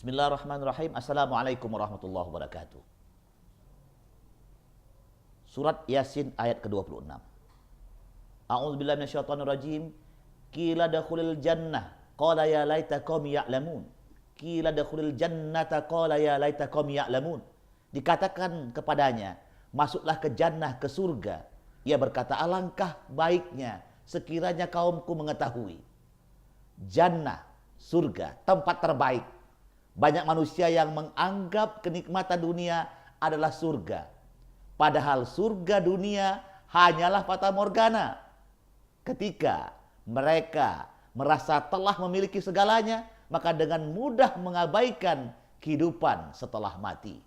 Bismillahirrahmanirrahim. Assalamualaikum warahmatullahi wabarakatuh. Surat Yasin ayat ke-26. A'udzubillahi minasyaitonirrajim. Qila dakhulil jannah qala ya laita qaumi ya'lamun. Qila dakhulil jannata qala ya laita qaumi ya'lamun. Dikatakan kepadanya, masuklah ke jannah, ke surga. Ia berkata, alangkah baiknya sekiranya kaumku mengetahui. Jannah, surga, tempat terbaik. Banyak manusia yang menganggap kenikmatan dunia adalah surga. Padahal surga dunia hanyalah fata morgana. Ketika mereka merasa telah memiliki segalanya, maka dengan mudah mengabaikan kehidupan setelah mati.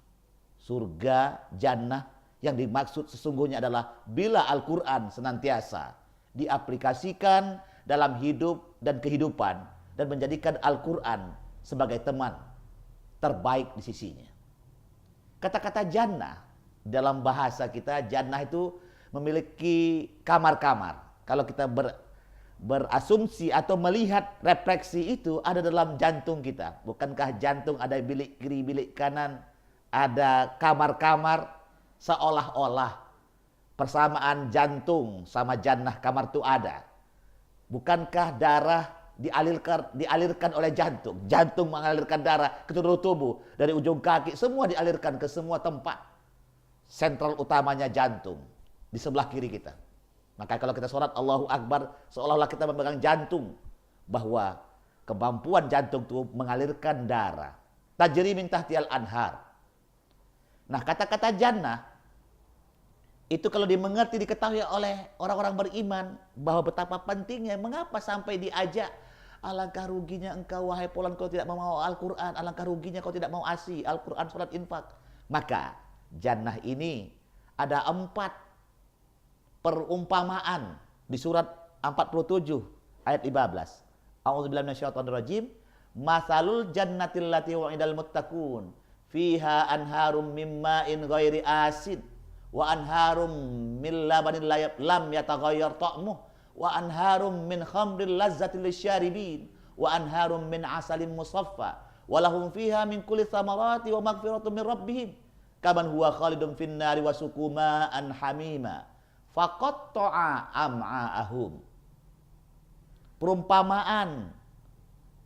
Surga, jannah yang dimaksud sesungguhnya adalah bila Al-Quran senantiasa diaplikasikan dalam hidup dan kehidupan dan menjadikan Al-Quran sebagai teman terbaik di sisinya. Kata-kata jannah dalam bahasa kita, jannah itu memiliki kamar-kamar. Kalau kita berasumsi atau melihat refleksi itu ada dalam jantung kita. Bukankah jantung ada bilik kiri, bilik kanan, ada kamar-kamar, seolah-olah persamaan jantung sama jannah kamar itu ada. Bukankah darah dialirkan oleh jantung. Jantung mengalirkan darah ke seluruh tubuh. Dari ujung kaki semua dialirkan ke semua tempat. Sentral utamanya jantung. Di sebelah kiri kita. Maka kalau kita sholat Allahu Akbar, seolah-olah kita memegang jantung. Bahwa kemampuan jantung itu mengalirkan darah. Tajri min tahtiyal anhar. Nah, kata-kata jannah itu kalau dimengerti, diketahui oleh orang-orang beriman bahwa betapa pentingnya, mengapa sampai diajak, alangkah ruginya engkau wahai Polan kau tidak mau Al-Quran, alangkah ruginya kau tidak mau ASI, Al-Quran, surat infak. Maka jannah ini ada 4 perumpamaan di surat 47 ayat 15. A'udzubillahi minasyaitonirrajim. Masalul jannatil lati wa'idal muttaqun fiha anharum mimma'in ghairi asin wa anharum min labanin lam yataghayyar ta'muh wa anharum min khamril lazzatil lisyaribin wa anharum min asalin musaffa wa lahum fiha min kulli thamarati wa maghfiratun min rabbihim kaman huwa khalidun fin nari wa sukuma'an hamima faqatta'a am'a'ahum. Perumpamaan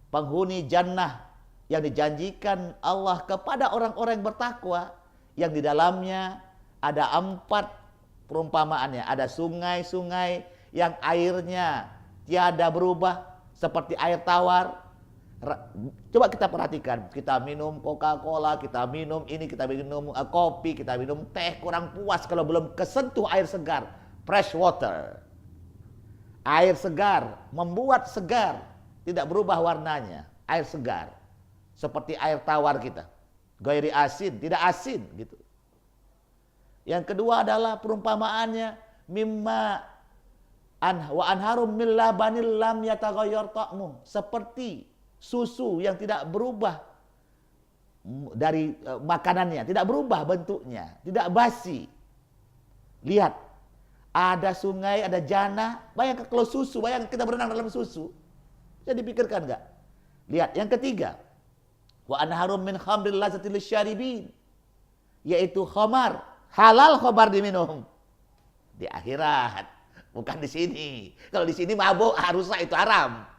penghuni jannah yang dijanjikan Allah kepada orang-orang yang bertakwa, yang di dalamnya ada 4 perumpamaannya. Ada sungai-sungai yang airnya tiada berubah seperti air tawar. Coba kita perhatikan, kita minum Coca-Cola, kita minum ini, kita minum kopi, kita minum teh, kurang puas kalau belum kesentuh air segar, fresh water. Air segar, membuat segar, tidak berubah warnanya, air segar. Seperti air tawar kita, ghairi asin, tidak asin gitu. Yang kedua adalah perumpamaannya mimma wa anharum min labanil lam yataghayyar ta'muh, seperti susu yang tidak berubah dari makanannya, tidak berubah bentuknya, tidak basi. Lihat, ada sungai, ada jannah, bayangkan kalau susu, bayangkan kita berenang dalam susu. Bisa dipikirkan enggak? Lihat, yang ketiga, wa anharum min khamril lazzatil lisyaribin, yaitu khamar, halal khamar diminum di akhirat, bukan di sini. Kalau di sini mabuk, rusak, itu haram.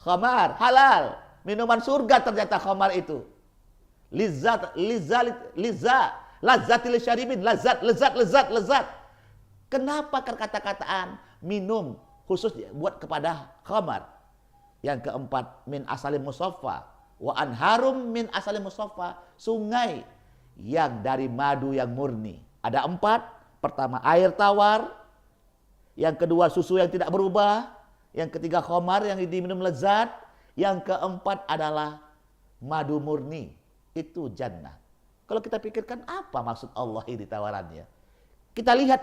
Khamar halal, minuman surga ternyata khamar itu. Lazzatil syaribin, lezat. Kenapa kata-kataan minum khusus buat kepada khamar? Yang keempat, min asalim musaffa wa anharum min asalim musaffa, sungai yang dari madu yang murni. Ada 4. Pertama, air tawar. Yang kedua, susu yang tidak berubah. Yang ketiga, khamar yang diminum lezat. Yang keempat adalah madu murni. Itu jannah. Kalau kita pikirkan, apa maksud Allah ini tawarannya? Kita lihat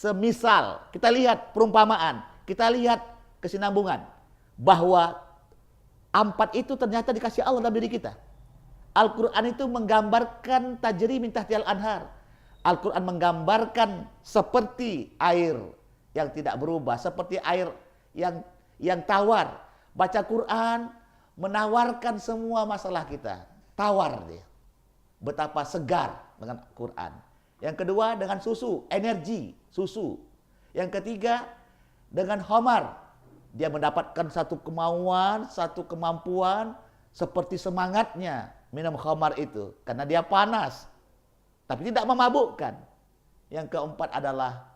semisal, kita lihat perumpamaan, kita lihat kesinambungan bahwa 4 itu ternyata dikasih Allah dalam diri kita. Al-Quran itu menggambarkan tajri min tahtiyal anhar. Al-Quran menggambarkan seperti air yang tidak berubah, seperti air yang tawar. Baca Quran, menawarkan semua masalah kita. Tawar dia. Betapa segar dengan Quran. Yang kedua dengan susu, energi, susu. Yang ketiga dengan khamar. Dia mendapatkan satu kemauan, satu kemampuan seperti semangatnya minum khamar itu. Karena dia panas, tapi tidak memabukkan. Yang keempat adalah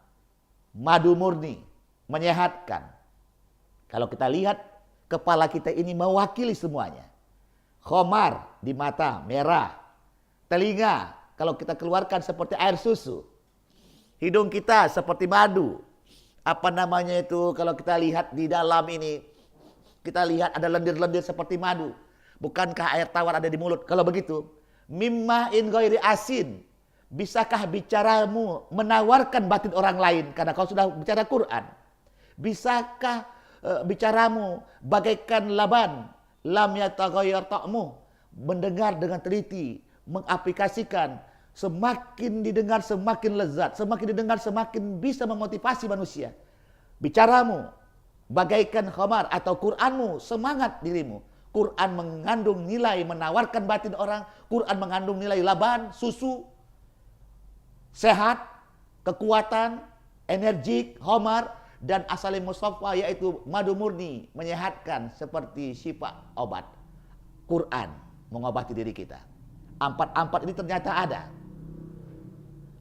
madu murni, menyehatkan. Kalau kita lihat, kepala kita ini mewakili semuanya. Khamar di mata, merah. Telinga, kalau kita keluarkan seperti air susu. Hidung kita seperti madu. Apa namanya itu, kalau kita lihat di dalam ini, kita lihat ada lendir-lendir seperti madu. Bukankah air tawar ada di mulut? Kalau begitu, mimma in ghairi asin. Bisakah bicaramu menawarkan batin orang lain karena kau sudah bicara Quran? Bisakah bicaramu bagaikan laban, lam yataghayyar ta'mu, mendengar dengan teliti, mengaplikasikan, semakin didengar semakin lezat, semakin didengar semakin bisa memotivasi manusia. Bicaramu bagaikan khamar atau Quranmu semangat dirimu. Quran mengandung nilai menawarkan batin orang, Quran mengandung nilai laban, susu, sehat, kekuatan, energik, khamar, dan asalin musaffa yaitu madu murni, menyehatkan seperti syifa, obat. Quran mengobati diri kita. Empat ini ternyata ada.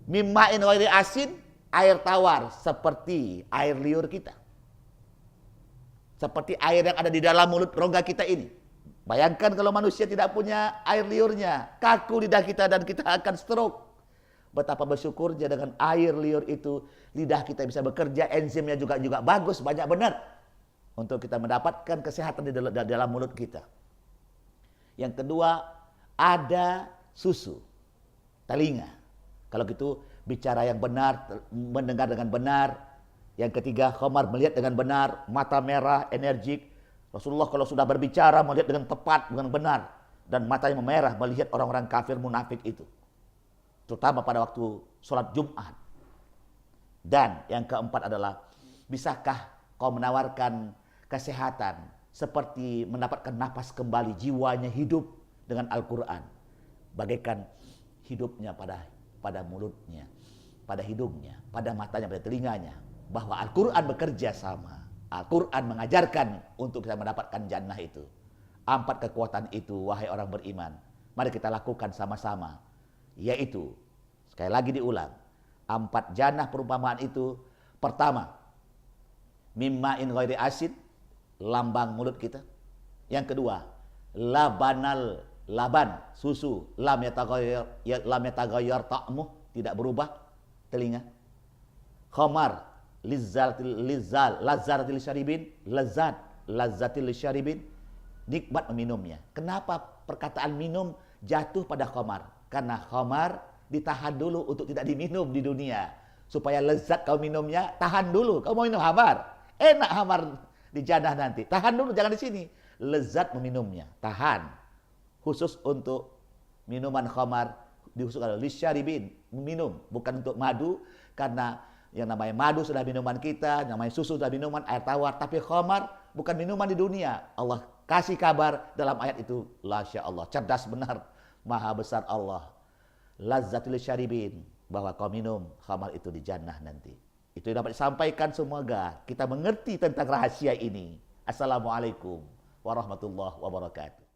Mimma'in ghairi asin, air tawar seperti air liur kita. Seperti air yang ada di dalam mulut rongga kita ini. Bayangkan kalau manusia tidak punya air liurnya, kaku lidah kita dan kita akan stroke. Betapa bersyukurnya dengan air liur itu, lidah kita bisa bekerja, enzimnya juga bagus, banyak benar. Untuk kita mendapatkan kesehatan di dalam mulut kita. Yang kedua, ada susu, telinga. Kalau gitu bicara yang benar, mendengar dengan benar. Yang ketiga, khamar, melihat dengan benar, mata merah, energik. Rasulullah kalau sudah berbicara melihat dengan tepat, dengan benar, dan matanya memerah melihat orang-orang kafir munafik itu. Terutama pada waktu sholat Jumat. Dan yang keempat adalah, bisakah kau menawarkan kesehatan seperti mendapatkan napas kembali, jiwanya hidup dengan Al-Quran. Bagaikan hidupnya pada mulutnya, pada hidungnya, pada matanya, pada telinganya. Bahwa Al-Quran bekerja sama. Al-Quran mengajarkan untuk kita mendapatkan jannah itu. 4 kekuatan itu, wahai orang beriman, mari kita lakukan sama-sama. Yaitu, sekali lagi diulang, 4 jannah perumpamaan itu. Pertama, mimma'in ghairi asin, lambang mulut kita. Yang kedua, laban, susu, lam yataghayyar ta'mu, tidak berubah, telinga. Khamar, lazzatil syaribin, lazzatil syaribin, nikmat meminumnya. Kenapa perkataan minum jatuh pada khamar? Karena khamar ditahan dulu untuk tidak diminum di dunia. Supaya lezat kau minumnya, tahan dulu. Kau mau minum khamar, enak khamar di jannah nanti. Tahan dulu, jangan di sini. Lezat meminumnya, tahan. Khusus untuk minuman khamar, dikhususkan lisyaribin, minum, bukan untuk madu. Karena yang namanya madu sudah minuman kita, namanya susu sudah minuman, air tawar. Tapi khamar bukan minuman di dunia. Allah kasih kabar dalam ayat itu. Masya Allah, cerdas benar, maha besar Allah. Lazzatul syaribin, bahwa kau minum khamar itu di jannah nanti. Itu yang dapat disampaikan, semoga kita mengerti tentang rahasia ini. Assalamualaikum warahmatullahi wabarakatuh.